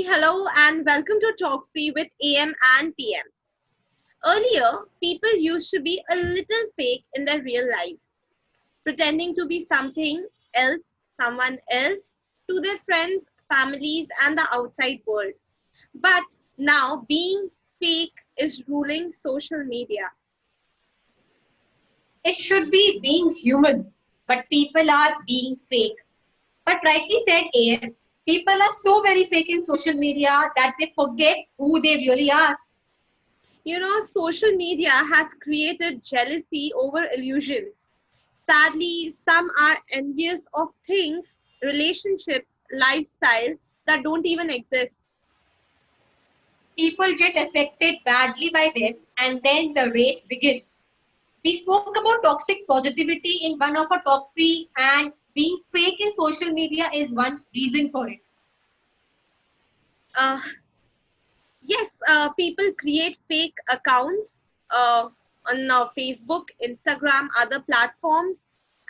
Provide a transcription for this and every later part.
hello and welcome to Talk Free with AM and PM. Earlier, people used to be a little fake in their real lives, pretending to be something else, someone else, to their friends, families, and the outside world. But now, being fake is ruling social media. It should be being human, but people are being fake. But rightly said, AM, people are so very fake in social media that they forget who they really are. Social media has created jealousy over illusions. Sadly, some are envious of things, relationships, lifestyle that don't even exist. People get affected badly by them, and then the race begins. We spoke about toxic positivity in one of our top three, and being fake in social media is one reason for it. Uh, yes, people create fake accounts on Facebook, Instagram, other platforms,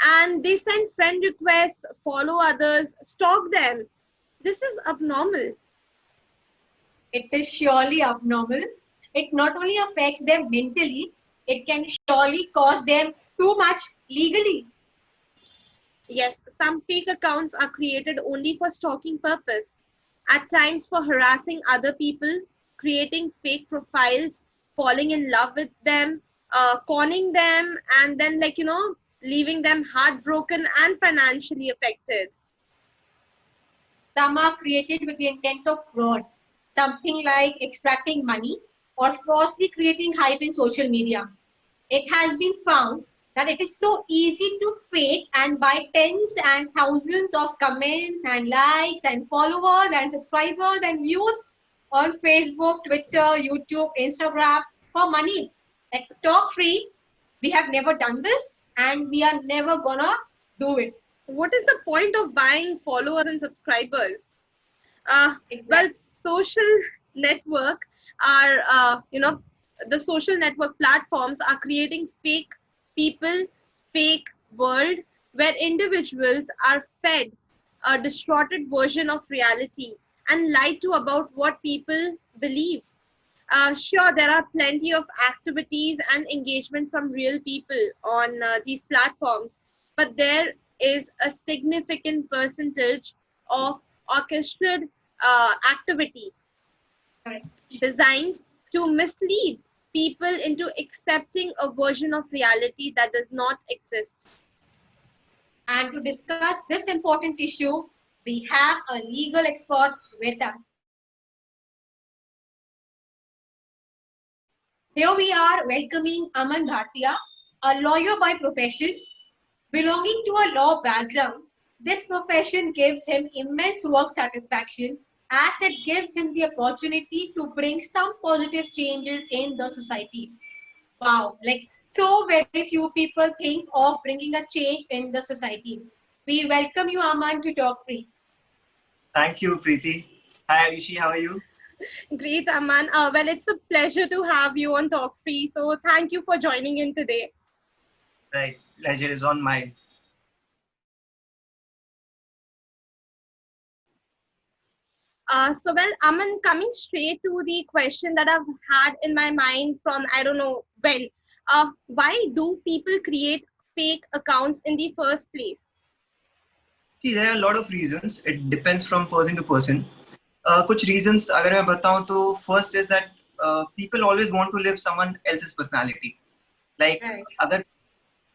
and they send friend requests, follow others, stalk them. This is abnormal. It is surely abnormal. It not only affects them mentally, it can surely cause them too much legally. Yes, some fake accounts are created only for stalking purpose, at times for harassing other people, creating fake profiles, falling in love with them, conning them, and then leaving them heartbroken and financially affected. Some are created with the intent of fraud, something like extracting money or falsely creating hype in social media. It has been found that it is so easy to fake and buy tens and thousands of comments and likes and followers and subscribers and views on Facebook, Twitter, YouTube, Instagram for money. Like talk free, we have never done this and we are never gonna do it. What is the point of buying followers and subscribers? uh, well, Exactly. social network are the social network platforms are creating fake people, fake world where individuals are fed a distorted version of reality and lied to about what people believe. Sure, there are plenty of activities and engagement from real people on these platforms, but there is a significant percentage of orchestrated activity Correct. designed to mislead people into accepting a version of reality that does not exist. And to discuss this important issue, we have a legal expert with us. Here we are welcoming Aman Bhartia, a lawyer by profession. Belonging to a law background, this profession gives him immense work satisfaction as it gives him the opportunity to bring some positive changes in the society. Wow, like so very few people think of bringing a change in the society. We welcome you, Aman, to Talk Free. Thank you, Preeti. Hi, Rishi. How are you? Great, Aman. Well, it's a pleasure to have you on Talk Free. So, thank you for joining in today. Right. Pleasure is on mine. Well, Aman, coming straight to the question that I've had in my mind from I don't know when. Why do people create fake accounts in the first place? See, there are a lot of reasons. It depends from person to person. कुछ reasons अगर मैं बताऊं तो first is that people always want to live someone else's personality. Like Right. अगर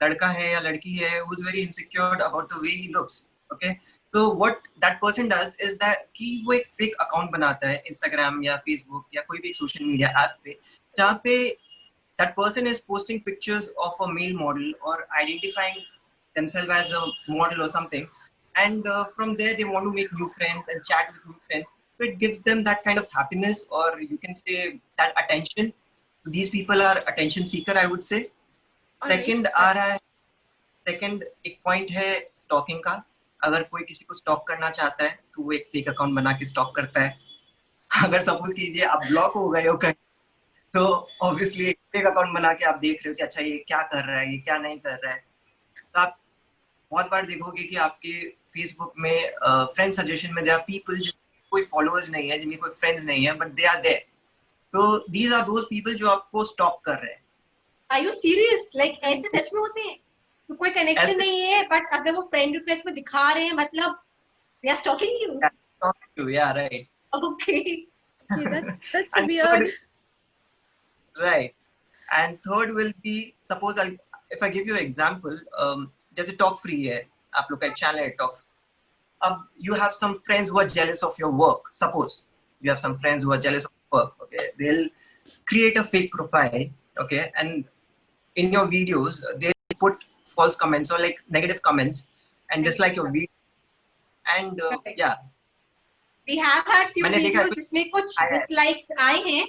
लड़का है या लड़की है who's very insecure about the way he looks. Okay. So what that person does is that कि वो एक fake account बनाता है Instagram या Facebook या कोई भी social media app पे जहाँ पे that person is posting pictures of a male model or identifying themselves as a model or something, and from there they want to make new friends and chat with new friends, so it gives them that kind of happiness, or you can say that attention. So these people are attention seeker, I would say. Second आ रहा है second एक point है stocking का. अगर कोई किसी को stock करना चाहता है तो वो एक फेक अकाउंट बना के स्टॉक करता है. अगर सपोज कीजिए आप ब्लॉक हो गए हो कहीं, तो ऑब्वियसली एक फेक अकाउंट बना के आप देख रहे हो कि अच्छा ये क्या कर रहा है, ये क्या नहीं कर रहा है. तो आप बहुत बार देखोगे कि आपके फेसबुक में फ्रेंड सजेशन में देयर आर पीपल जो कोई followers नहीं है, जिनके कोई friends नहीं है, but they are there. So these are those people जो आपको stop कर रहे हैं. Are you serious? Like ऐसे सच में होते हैं? तो कोई connection नहीं है, but अगर वो friend request में दिखा रहे हैं, मतलब they are stalking you. Yeah, right. Okay. Okay, that's And weird. third, right. And third will be, suppose if I give you an example, जैसे talk free है, आप लोग का एक channel है talk free. अब you have some friends who are jealous of your work. Suppose you have some friends who are jealous of work. Okay, they'll create a fake profile. Okay, and in your videos they put false comments or like negative comments and dislike your video. And Correct. yeah, We have had few मैंने देखा है videos जिसमें कुछ आया है. dislikes आए हैं,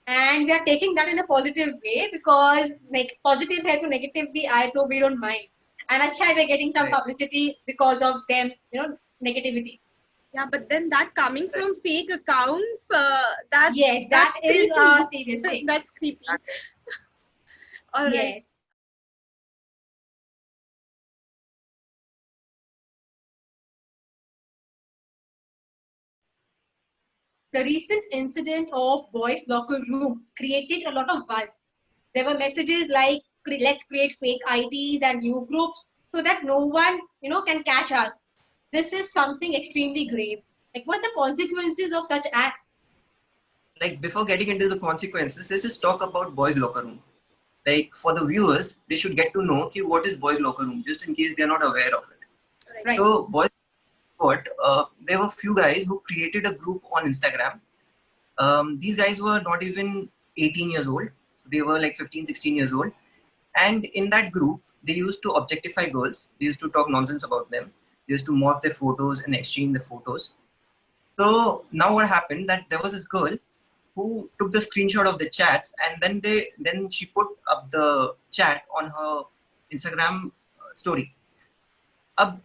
and we are taking that in a positive way because like positive है तो negative भी आए तो we don't mind. And अच्छा है, we are getting some Right. publicity because of them, you know, negativity. Yeah, but then that coming from fake accounts, that Yes, that's that is creepy. a serious thing. That's creepy. All right. Yes. The recent incident of boys' locker room created a lot of buzz. There were messages like, let's create fake IDs and new groups so that no one, can catch us. This is something extremely grave. Like, what are the consequences of such acts? Like before getting into the consequences, let's just talk about boys' locker room. Like for the viewers, they should get to know what is boys' locker room, just in case they are not aware of it. Right. So boys, there were few guys who created a group on Instagram. These guys were not even 18 years old. They were like 15, 16 years old. And in that group, they used to objectify girls. They used to talk nonsense about them. They used to morph their photos and exchange the photos. So now what happened that there was this girl who took the screenshot of the chats and then she put up the chat on her Instagram story. अब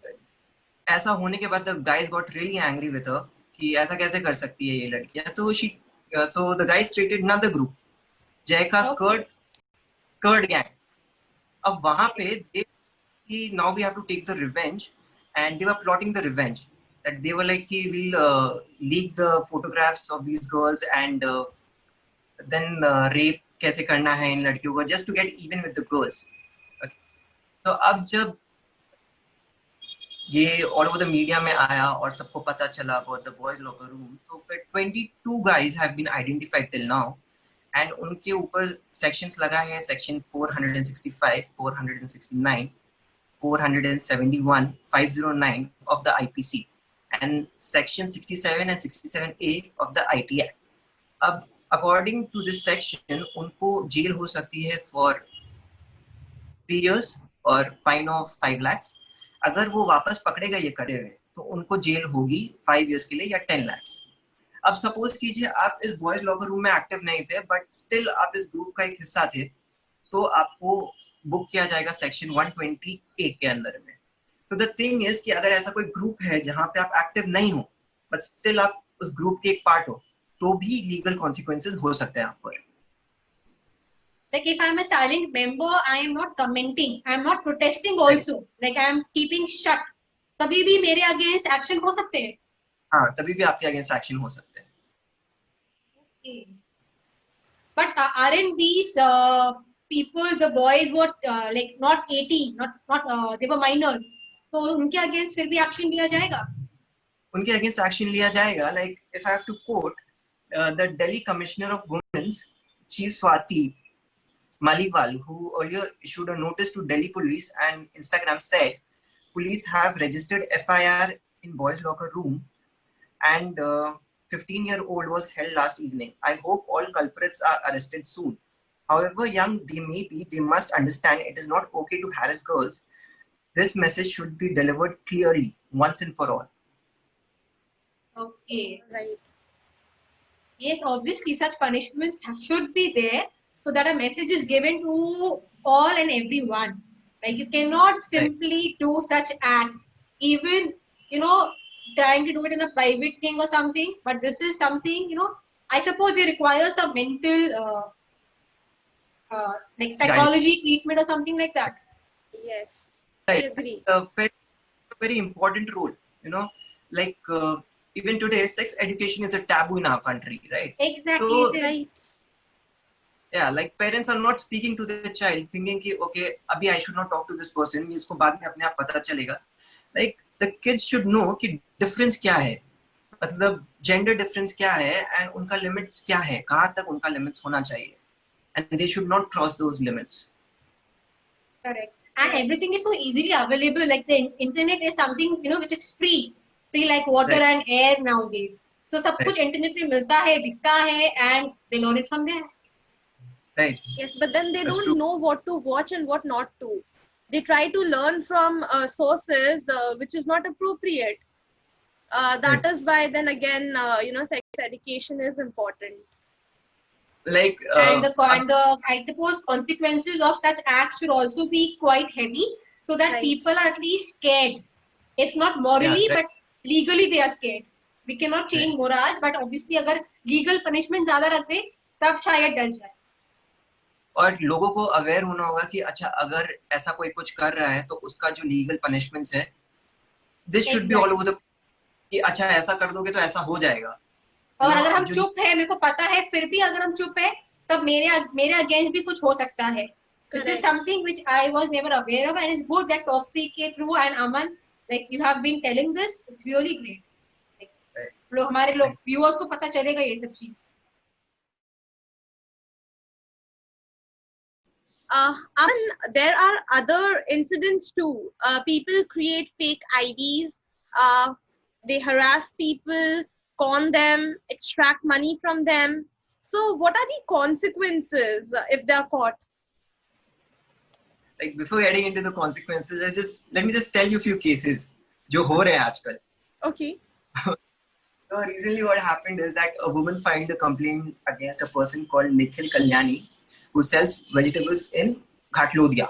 ऐसा होने के बाद the guys got really angry with her कि ऐसा कैसे कर सकती है ये लड़कियां. तो so the guys created another group, Jayka Skirt Gang. अब वहां पे now we have to take the revenge, and they were plotting the revenge. That they were like, we'll leak the photographs of these girls and then rape कैसे करना है इन लड़कियों को, just to get even with the girls. Okay. तो अब जब ये all over the media में आया और सबको पता चला about the boys locker room, तो फिर 22 guys have been identified till now, and उनके ऊपर sections लगा है section 465, 469, 471, 509 of the IPC and section 67 and 67A of the IT Act. अब according to this section, उनको जेल हो सकती है for 3 years और fine of 5 lakhs. अगर वो वापस पकड़े गए ये करे हुए तो उनको जेल होगी 5 years के लिए या 10 lakhs. अब सपोज कीजिए आप इस बॉयज लॉकर रूम में एक्टिव नहीं थे बट स्टिल आप इस ग्रुप का एक हिस्सा थे, तो आपको बुक किया जाएगा सेक्शन 120A के अंदर में. तो द थिंग इज कि अगर ऐसा कोई ग्रुप है जहां पे आप एक्टिव नहीं हो बट स्टिल आप उस ग्रुप के एक पार्ट हो, तो भी लीगल कॉन्सिक्वेंसेस हो सकते हैं आप पर. Like if I'm a silent member, I am not commenting, I am not protesting also. Like I am keeping shut. तभी भी मेरे against action हो सकते हैं. हाँ, तभी भी आपके अगेंस्ट एक्शन हो सकते हैं. Okay. But aren't these people, the boys were like not 18, not they were minors. तो उनके against फिर भी action लिया जाएगा? उनके अगेंस्ट एक्शन लिया जाएगा. Like if I have to quote the Delhi Commissioner of Women's, Chief Swati Maliwal, who earlier issued a notice to Delhi police, and Instagram said police have registered FIR in boys locker room and 15-year-old was held last evening. I hope all culprits are arrested soon. However young they may be, they must understand it is not okay to harass girls. This message should be delivered clearly once and for all. Okay. Right. Yes, obviously such punishments should be there so that a message is given to all and everyone. Like you cannot simply do such acts, even, trying to do it in a private thing or something. But this is something, I suppose they require some mental, like psychology treatment or something like that. Yes, Right. I agree. Very important role, like even today sex education is a taboo in our country, right? Exactly. So it is. Right. yeah, like parents are not speaking to the child thinking कि okay अभी I should not talk to this person, इसको बाद में अपने आप पता चलेगा. Like the kids should know कि difference क्या है, मतलब gender difference क्या है and उनका limits क्या है, कहाँ तक उनका limits होना चाहिए, and they should not cross those limits. Correct. And everything is so easily available. Like the internet is something, you know, which is free like water Right. and air nowadays. So सब कुछ internet पे मिलता है, दिखता है, and they learn it from there. Right. Yes, but then they That's don't true. know what to watch and what not to. They try to learn from sources which is not appropriate. That is why then again, sex education is important. Like And the I suppose consequences of such acts should also be quite heavy, so that Right. people are at least scared, if not morally, Yeah, right. but legally they are scared. We cannot change Right. morals, but obviously अगर legal punishment ज़्यादा रख दे तब शायद डर जाए. और लोगों को अवेयर होना होगा कि अच्छा अगर ऐसा कोई कुछ कर रहा है तो उसका जो लीगल पनिशमेंट्स है, this should be all over the, कि अच्छा ऐसा कर दोगे तो ऐसा हो जाएगा. और अगर हम चुप है, मेरे को पता है, फिर भी अगर हम चुप है तब मेरे अगेंस्ट भी कुछ हो सकता है. This is something which I was never aware of, and it's good that Talk Free के through and Aman, like you have been telling this. It's really great. Like, हमारे लोग viewers को पता चलेगा ये सब चीज. Aman, there are other incidents too. People create fake IDs. They harass people, con them, extract money from them. So, what are the consequences if they are caught? like before getting into the consequences, let me just tell you a few cases जो हो रहे हैं आजकल. Okay. So recently what happened is that a woman filed a complaint against a person called Nikhil Kalyani who sells vegetables in Ghatlodhya.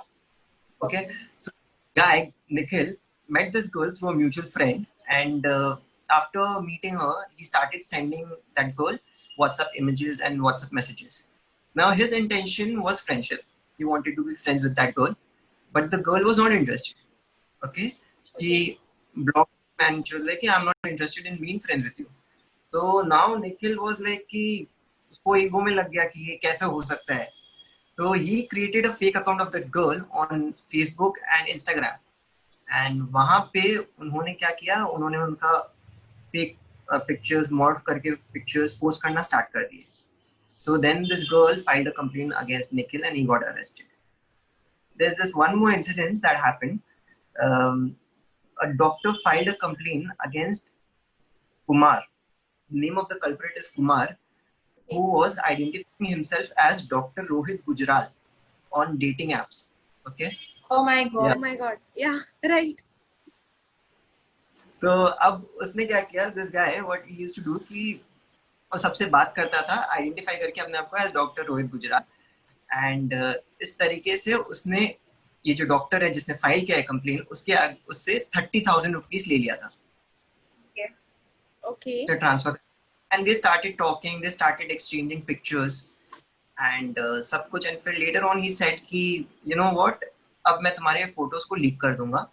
Okay, so guy Nikhil met this girl through a mutual friend, and after meeting her, he started sending that girl WhatsApp images and WhatsApp messages. Now his intention was friendship. He wanted to be friends with that girl, but the girl was not interested. Okay, she blocked him and she was like, "I'm not interested in being friends with you." So now Nikhil was like कि उसको ego में लग गया कि ये कैसे हो सकता है. So he created a fake account of that girl on Facebook and Instagram. And वहाँ पे उन्होंने क्या किया, उन्होंने उनका fake pictures morph करके pictures post करना start कर दिए. So then this girl filed a complaint against Nikhil and he got arrested. There's this one more incident that happened. A doctor filed a complaint against Kumar. The name of the culprit is Kumar, who was identifying himself as Dr. Rohit Gujral on dating apps. Okay. Oh my god. Yeah. Oh my god. Yeah, right. So अब उसने क्या किया, this guy, what he used to do कि वो सबसे बात करता था, आइडेंटिफाई करके अपने आप को as doctor Rohit Gujral. And इस तरीके से उसने ये जो डॉक्टर है जिसने फाइल किया है कंप्लेन, उससे 30,000 रुपीज ले लिया था. Okay. तो transfer, and they started talking, they started exchanging pictures and सब कुछ. एंड फिर लेटर ऑन ही सेड कि यू नो व्हाट, अब मैं तुम्हारे फोटोज को लीक कर दूंगा,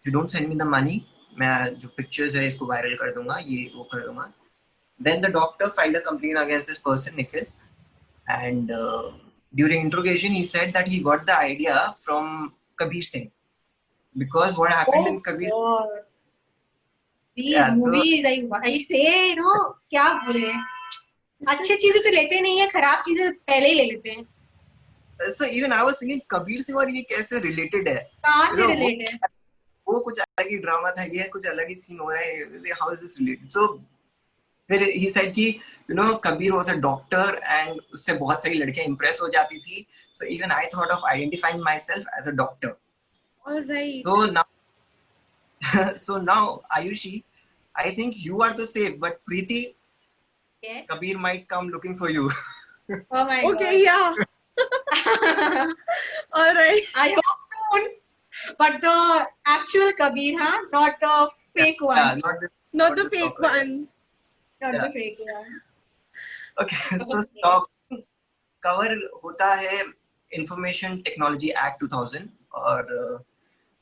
you don't send me the money, मैं जो पिक्चर्स है इसको वायरल कर दूंगा, ये वो कर दूंगा. Then the doctor filed a complaint against this person, Nikhil, and during interrogation, he said that he got the idea from Kabir Singh, because what happened in Kabir. These Yeah, movies, I say, you know, क्या बोले, अच्छी चीजें तो लेते नहीं है, खराब चीजें पहले ही ले लेते हैं. So even I was thinking Kabir Singh और ये कैसे related है? कहाँ से related है? वो कुछ अलग ही ड्रामा था, ये कुछ अलग ही सीन हो रहा है. How is this related? So फिर he said कि you know Kabir was a doctor and उससे बहुत सारी लड़कियां impress हो जाती थी. So even I thought of identifying myself as a doctor. All right. So now Ayushi, I think you are the safe, but Preeti, Yes. Kabir might come looking for you. Oh my Okay, yeah. All right. I hope soon. But the actual Kabir, huh? Not the fake one. Yeah, Not the fake stalker. ones. Not Yeah. the fake one. Okay, so stalking cover होता है Information Technology Act 2000 और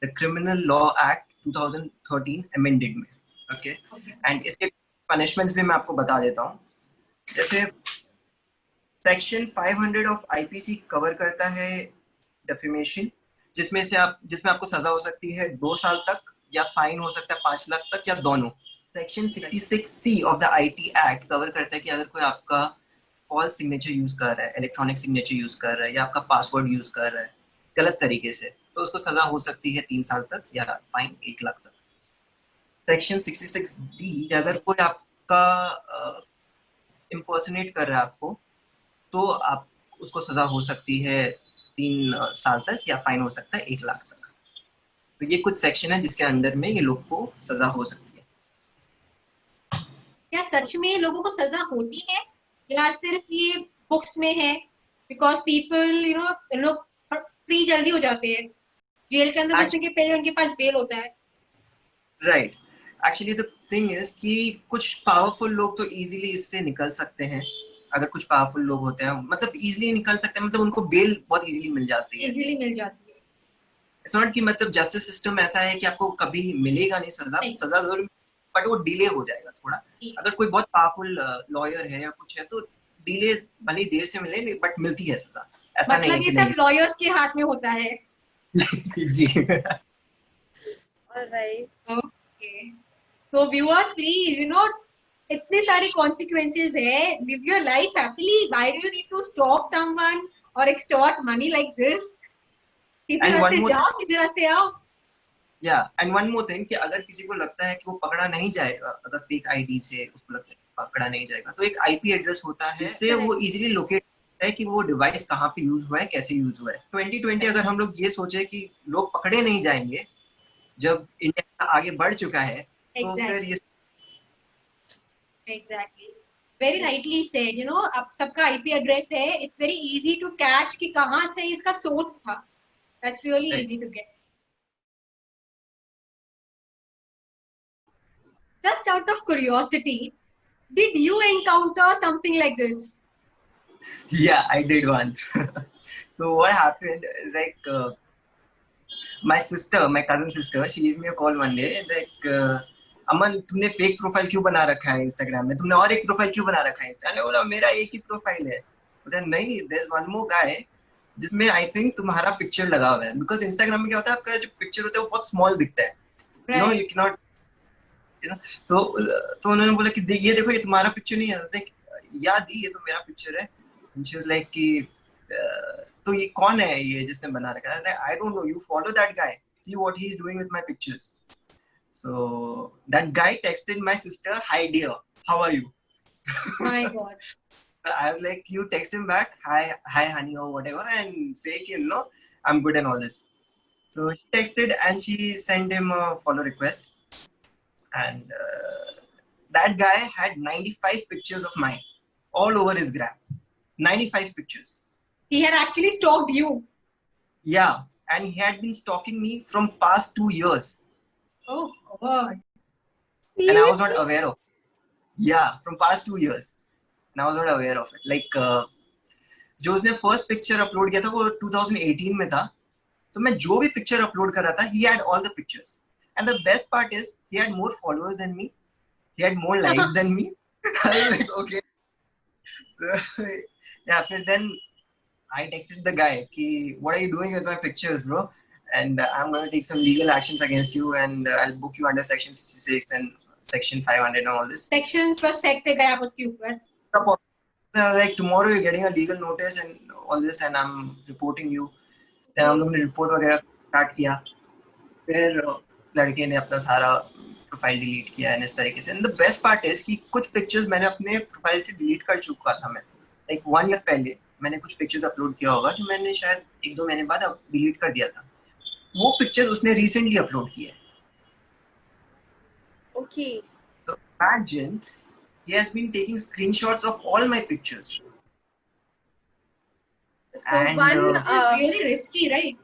the Criminal Law Act 2013 amended में. Okay, and इसके punishments भी मैं आपको बता देता हूँ. जैसे सेक्शन 500 ऑफ आईपीसी कवर करता है डेफेमेशन, जिसमें आपको सजा हो सकती है 2 साल तक या फाइन हो सकता है 5 लाख तक या दोनों. Section 66C of the IT act cover करता है कि अगर कोई आपका फॉल्स सिग्नेचर यूज कर रहा है, इलेक्ट्रॉनिक सिग्नेचर यूज कर रहा है या आपका पासवर्ड यूज कर रहा है गलत तरीके से, तो उसको सजा हो सकती है 3 साल तक या फाइन 1 लाख तक. सेक्शन 66D, अगर कोई आपका इम्पर्सनेट कर रहा है आपको, तो आप उसको सजा हो सकती है 3 साल तक या फाइन हो सकता है 1 लाख तक. तो ये कुछ सेक्शन है जिसके अंडर में ये लोग को सजा हो सकती है. क्या सच में लोगों को सजा होती है या सिर्फ ये बुक्स में है? बिकॉज पीपल लोग फ्री जल्दी हो जाते हैं, जेल के अंदर घुसने के पहले उनके पास बेल होता है. Right. Actually the thing is कि कुछ पावरफुल लोग तो इजीली इससे निकल सकते हैं. अगर कुछ पावरफुल लोग होते हैं, मतलब इजीली निकल सकते हैं, मतलब उनको बेल बहुत इजीली मिल जाती है. इट्स नॉट कि मतलब जस्टिस सिस्टम ऐसा है कि आपको कभी मिलेगा नहीं सजा जरूर, बट वो डिले हो जाएगा थोड़ा. अगर कोई बहुत पावरफुल लॉयर है या कुछ है तो डिले भले देर से मिले बट मिलती है सजा. ऐसा मतलब ये सब लॉयर्स के हाथ में होता है. जी. Alright. Okay. So viewers, please, इतने सारे consequences है. Live your life happily. Why do you need to stalk someone or extort money like this? सीधे रास्ते जाओ, सीधे रास्ते आओ. Yeah, and one more thing कि अगर किसी को लगता है कि वो पकड़ा नहीं जाएगा, अगर फेक आईडी से उसको लगता है पकड़ा नहीं जाएगा, तो एक आईपी एड्रेस होता है जिससे वो इजीली लोकेट है कि वो डिवाइस कहाँ पे यूज हुआ है, कैसे यूज हुआ है. 2020 अगर हम लोग ये सोचे कि लोग पकड़े नहीं जाएंगे जब इंडिया आगे बढ़ चुका है, तो फिर ये Exactly. Very rightly said. अब सबका आईपी एड्रेस है. It's very easy to catch कि कहाँ से इसका सोर्स था. That's really easy to get. Just out of curiosity, did you encounter something like this? Yeah, I did once. So what happened is like my cousin sister, she gave me a call one day like अमन तुमने fake profile क्यों बना रखा है Instagram में, तुमने और एक profile क्यों बना रखा है इंस्टा. मैंने बोला मेरा एक ही प्रोफाइल है. बोला नहीं, देयर इज वन मोर गाय जिसमें आई थिंक तुम्हारा पिक्चर लगा हुआ है. बिकॉज इंस्टाग्राम में क्या होता है, आपका जो पिक्चर होता है वो बहुत स्मॉल दिखता है. नो यू कैन नॉट तो उन्होंने बोला कि ये देखो ये तुम्हारा पिक्चर नहीं है. लाइक याद ही ये तो मेरा पिक्चर है. शी वाज लाइक कि तो ये कौन है ये जिसने बना रखा है. I don't know, you follow that guy, see what he is doing with my pictures. So that guy texted my sister, "Hi dear, how are you?" My God. I was like, you text him back, hi honey or whatever, and say, I'm good and all this. So she texted and she sent him a follow request, and that guy had 95 pictures of mine all over his gram. 95 pictures. He had actually stalked you. Yeah, and he had been stalking me from past 2 years. Oh God. And I was not aware of it. Yeah, from past 2 years. And I was not aware of it. Like, जो उसने first picture upload किया था वो 2018 में था. तो मैं जो भी पिक्चर अपलोड कर रहा था, he had all the pictures. And the best part is, he had more followers than me. He had more likes than me. I was like, okay. So, yeah, then I texted the guy, कि what are you doing with my pictures, bro? And I'm going to take some legal actions against you, and I'll book you under section 66 and section 500 and all this. Sections बस फेंकते गए आप उसके ऊपर. Like tomorrow you're getting a legal notice and all this, and I'm reporting you. Then हम लोग ने report वगैरह स्टार्ट किया. फिर उस लड़के ने अपना सारा प्रोफाइल डिलीट किया है इस तरीके से. And the best part is कि कुछ पिक्चर्स मैंने अपने प्रोफाइल से डिलीट कर चुका था. मैं like 1 year पहले मैंने कुछ पिक्चर्स अपलोड किया होगा जो मैंने शायद 1-2 महीने बाद डिलीट कर दिया था. वो पिक्चर्स उसने रिसेंटली अपलोड किए. Okay. So imagine he has been taking screenshots of all my pictures. So and, this is really risky, right?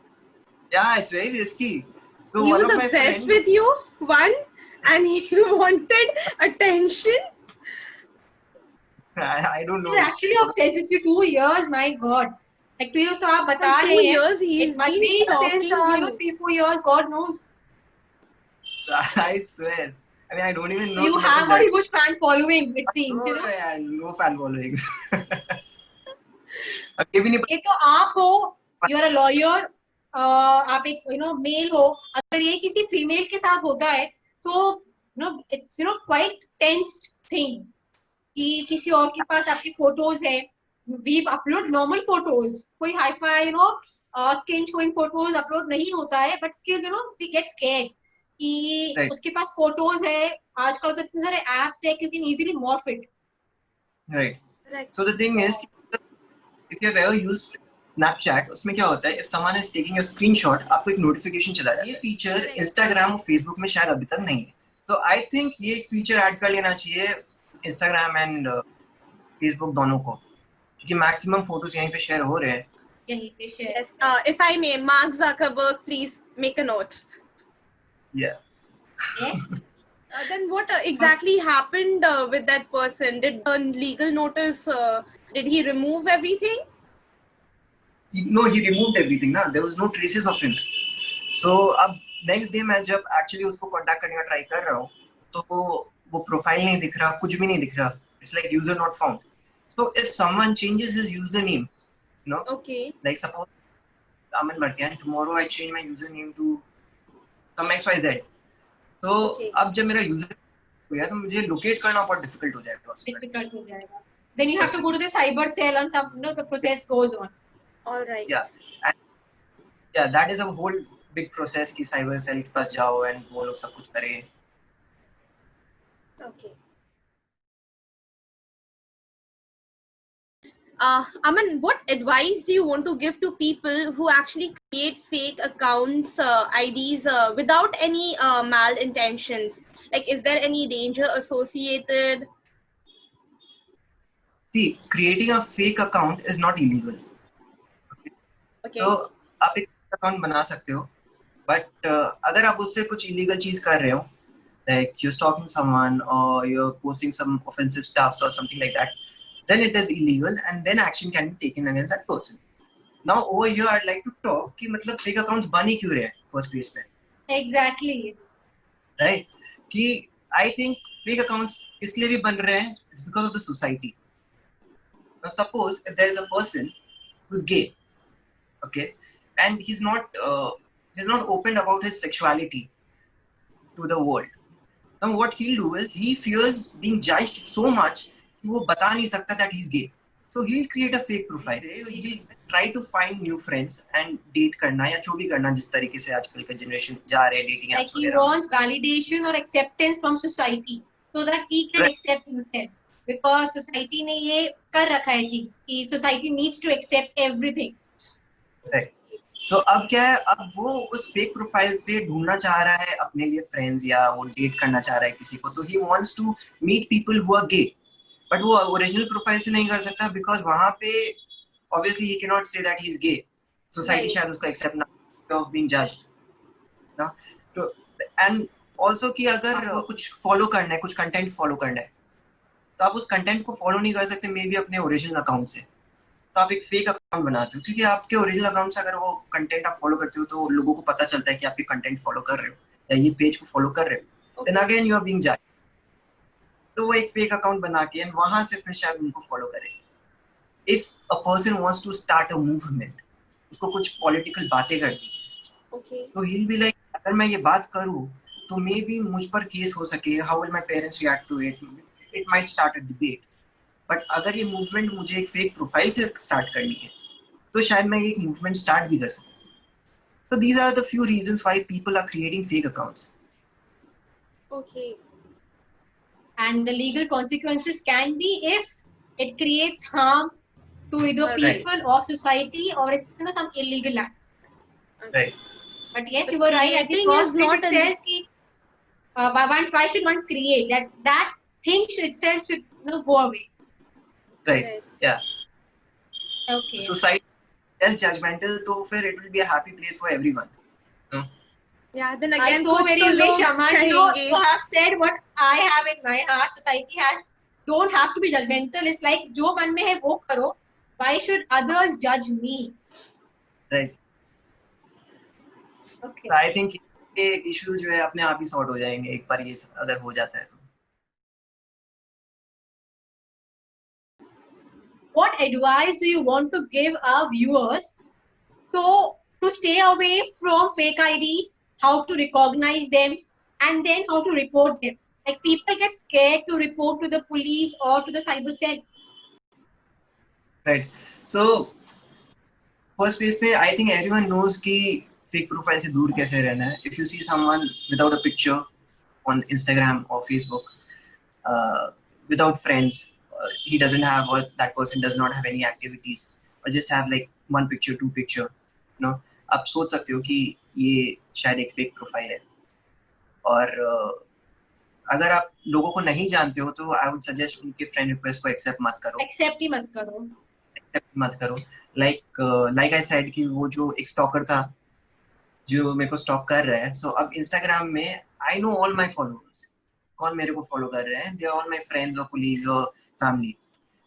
Yeah, it's very risky. So he was obsessed with you, and he wanted attention. I don't know. He's actually obsessed with you 2 years. My God. Like 2 years तो आप बता रहे हैं. 2 years he's been stalking since 3-4 years. God knows. I swear. I mean, I don't even know. You कि have मतलब a huge fan following, it seems, you no, know. यार, no fan following. अब ये भी नहीं ये तो आप हो, यू आर अ लॉयर, आप एक मेल हो, अगर ये किसी फीमेल के साथ होता है, so it's quite tensed thing कि किसी और के पास आपकी फोटोज है, वी अपलोड नॉर्मल फोटोज, कोई hi fi skin showing photos upload नहीं होता है, but still we get scared कि Right. उसके पास फोटोज है. आजकल तो इतने सारे एप्स है, क्योंकि easily morph it. Right. Right. So the thing is, if you have ever used Snapchat, उसमें क्या होता है, if someone is taking your screenshot, आपको एक notification चला जाता है. ये feature Instagram और Facebook में शायद अभी तक नहीं है. So I think ये एक feature add कर लेना चाहिए Instagram and Facebook दोनों को, क्योंकि maximum photos यहीं पे share हो रहे हैं. यहीं पे share. Yes. If I may, Mark Zuckerberg, please make a note. Yeah. Yes. Then what exactly happened with that person? Did the legal notice? Did he remove everything? No, he removed everything. ना, there was no traces of him. So अब next day मैं जब actually उसको contact करने का try कर रहा हूँ, तो वो profile नहीं दिख रहा, कुछ भी नहीं दिख रहा. It's like user not found. So if someone changes his username, Okay. like suppose Aman Martian, tomorrow I change my username to some XYZ. तो अब जब मेरा user हो गया, तो मुझे locate करना बहुत difficult हो जाएगा. Difficult हो जाएगा. Then you have to go to the cyber cell and some, the process goes on. All right. Yeah. And yeah, that is a whole big process कि cyber cell के पास जाओ and वो लोग सब कुछ करें. Okay. Aman, what advice do you want to give to people who actually create fake accounts, IDs, without any malintentions? Like, is there any danger associated? See, creating a fake account is not illegal. Okay. तो आप एक account बना सकते हो, but अगर आप उससे कुछ illegal चीज कर रहे हो, like you're stalking someone or you're posting some offensive stuff or something like that, then it is illegal and then action can be taken against that person. Now over here I'd like to talk कि मतलब fake accounts बन ही क्यों रहे हैं first place पे? Exactly. Right? कि I think fake accounts इसलिए भी बन रहे हैं, it's because of the society. Now suppose if there is a person who's gay, okay, and he's not open about his sexuality to the world. Now what he'll do is he fears being judged so much कि वो बता नहीं सकता that he's gay. So he'll create a fake profile. He'll try to find new friends and date करना या जो भी करना जिस तरीके से आजकल का generation जा रहे हैं dating apps वगैरह. Like he wants validation or acceptance from society so that he can accept himself. Because society ने ये कर रखा है चीज कि society needs to accept everything. Right. So अब क्या है, अब वो उस फेक प्रोफाइल से ढूंढना चाह रहा है अपने लिए फ्रेंड्स या वो डेट करना चाह रहा है किसी को, तो he wants to meet people who are gay, but वो ओरिजिनल प्रोफाइल से नहीं कर सकता because वहाँ पे obviously he cannot say that he is gay. Society शायद उसको accept ना of being judged, ना, तो and also कि अगर कुछ follow करना है, कुछ content follow करना है, तो आप उस content को follow नहीं कर सकते मे बी अपने ओरिजिनल अकाउंट से, तो आप एक फेक अकाउंट बनाते हो क्योंकि आपके ओरिजिनल अकाउंट से अगर वो कंटेंट आप फॉलो करते हो तो लोगों को पता चलता है कि आप ये कंटेंट फॉलो कर रहे हो या ये पेज को फॉलो कर रहे हो, then again you are being judged. तो वो एक फेक अकाउंट बना के एंड वहां से फिर शायद उनको फॉलो करें. If a person wants to start a movement, उसको कुछ पॉलिटिकल बातें करनी है, तो ही विल बी लाइक अगर मैं ये बात करूं तो मे बी मुझ पर केस हो सके, how will my parents react to it, it might start a debate. But अगर ये मूवमेंट मुझे एक फेक प्रोफाइल से स्टार्ट करनी है तो शायद मैं एक मूवमेंट स्टार्ट भी कर सकता हूँ. So these are the few reasons why people are creating fake accounts. Okay. And the legal consequences can be if it creates harm to either people or society, or it's some illegal acts. Right. But yes, you were right at the first place itself. Why should one create that thing itself should go away. Right. Yeah. Okay. The society is judgmental, so फिर it will be a happy place for everyone. No? Yeah. Then again, I so very wish, Aman, you have said what I have in my heart. Society don't have to be judgmental. It's like जो मन में है वो करो. Why should others judge me? Right. Okay. So I think ये issues जो है अपने आप ही सॉर्ट हो जाएंगे एक बार ये अगर हो जाता है तो. What advice do you want to give our viewers so to stay away from fake IDs, how to recognize them, and then how to report them? Like people get scared to report to the police or to the cyber cell. Right. So first place पे I think everyone knows कि fake profile से दूर कैसे रहना है. If you see someone without a picture on Instagram और Facebook without friends, he doesn't have, or that person does not have any activities, or just have like one picture, two picture, you know, आप सोच सकते हो कि ये शायद एक fake profile है. और अगर आप लोगों को नहीं जानते हो तो आई वुड सजेस्ट उनके फ्रेंड रिक्वेस्ट को एक्सेप्ट मत करो. Accept ही मत करो. एक्सेप्ट मत करो. लाइक आई सेड कि वो जो एक स्टॉकर था जो मेरे को स्टॉक कर रहा है, सो अब इंस्टाग्राम में I know all my followers, कौन मेरे को फॉलो कर रहे हैं, they are all my friends और कोलीग्स और फैमिली.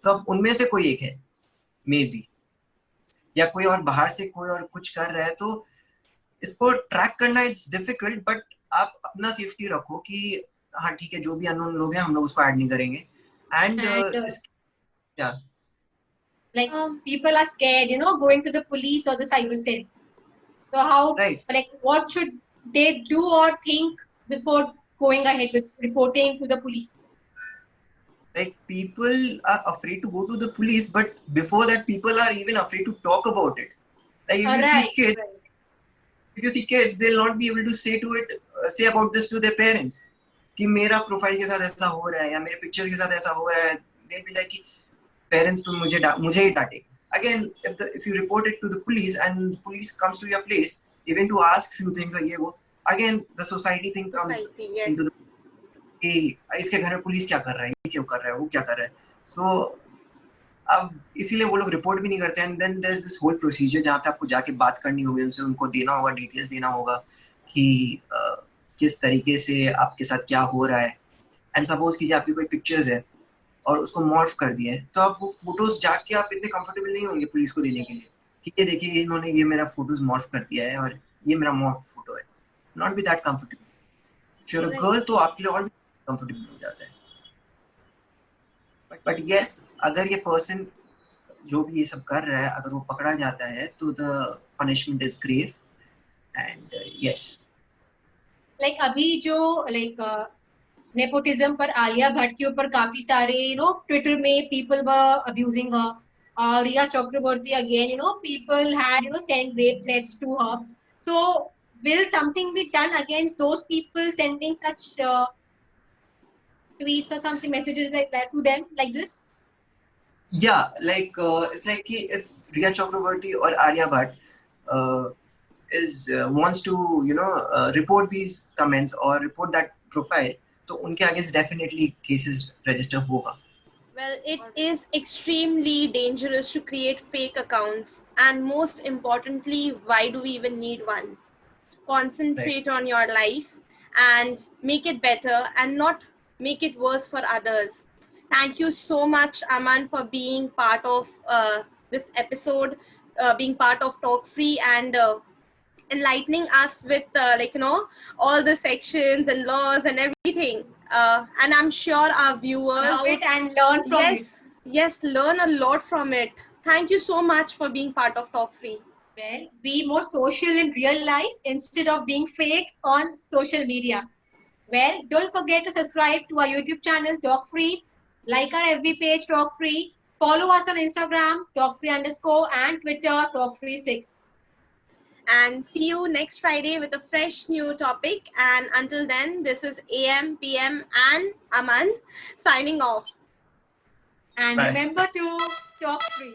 सो अब उनमें से कोई एक है मे बी, या कोई और बाहर से कोई और कुछ कर रहा है, तो इसको ट्रैक करना इट्स डिफिकल्ट. बट आप अपना सेफ्टी रखो कि हाँ ठीक है, जो भी अननोन लोग हैं हम लोग उसको ऐड नहीं करेंगे. एंड या like people are scared, you know, going to the police or the cyber cell. So how, Right. like what should they do or think before going ahead with reporting to the police? like people are afraid to go to the police, but before that people are even afraid to talk about it. Like if you see Right, kids, right. if you see kids, they'll not be able to say to it, say about this to their parents कि मेरा profile के साथ ऐसा हो रहा है या मेरे पिक्चर के साथ ऐसा हो रहा है. they'll be like कि parents तो मुझे ही डांटे. Again, if you report it to the police and the police comes to your place even to ask few things or ये वो, again the society thing comes Society, yes. into the कि इसके घर में police क्या कर रहा है, ये क्यों कर रहा है, वो क्या कर रहा है. सो अब इसीलिए वो लोग रिपोर्ट भी नहीं करते. And then there is this whole procedure जहाँ पे आपको जाके बात करनी होगी उनसे, उनको देना होगा, डिटेल्स देना होगा कि किस तरीके से आपके साथ क्या हो रहा है. एंड सपोज कीजिए आपकी कोई पिक्चर्स है और उसको मॉर्फ कर दिया है, तो आप वो फोटोज जाके आप इतने कंफर्टेबल नहीं होंगे पुलिस को देने के लिए कि ये देखिए इन्होंने ये मेरा फोटोज मॉर्फ कर दिया है और ये मेरा मॉर्फ फोटो है. Not be that comfortable. If you are a girl तो आपके लिए और भी कंफर्टेबल हो जाता है. बट यस, अगर ये पर्सन जो भी ये सब कर रहा है अगर वो पकड़ा जाता है तो the punishment is grave. And yes, Like अभी जो like nepotism पर आलिया भट्ट के ऊपर काफी सारे ट्विटर में people were abusing her. Riya Chakraborty again, people had sent rape threats to her. So will something be done against those people sending such tweets or something, messages like that to them like this? yeah, like it's like कि if Riya Chakraborty or Alia Bhatt wants to report these comments or report that profile, तो उनके against definitely cases register होगा. Well, it is extremely dangerous to create fake accounts, and most importantly, why do we even need one? Concentrate on your life and make it better and not make it worse for others. Thank you so much, Aman, for being part of this episode, being part of Talk Free, and enlightening us with all the sections and laws and everything. And I'm sure our viewers Know it and learn from it. Yes, learn a lot from it. Thank you so much for being part of Talk Free. Well, be more social in real life instead of being fake on social media. Well, don't forget to subscribe to our YouTube channel, Talk Free. Like our FB page, Talk Free. Follow us on Instagram, TalkFree_, and Twitter, TalkFree6. And see you next Friday with a fresh new topic. And until then, this is AM, PM, and Aman signing off. And Bye. remember to Talk Free.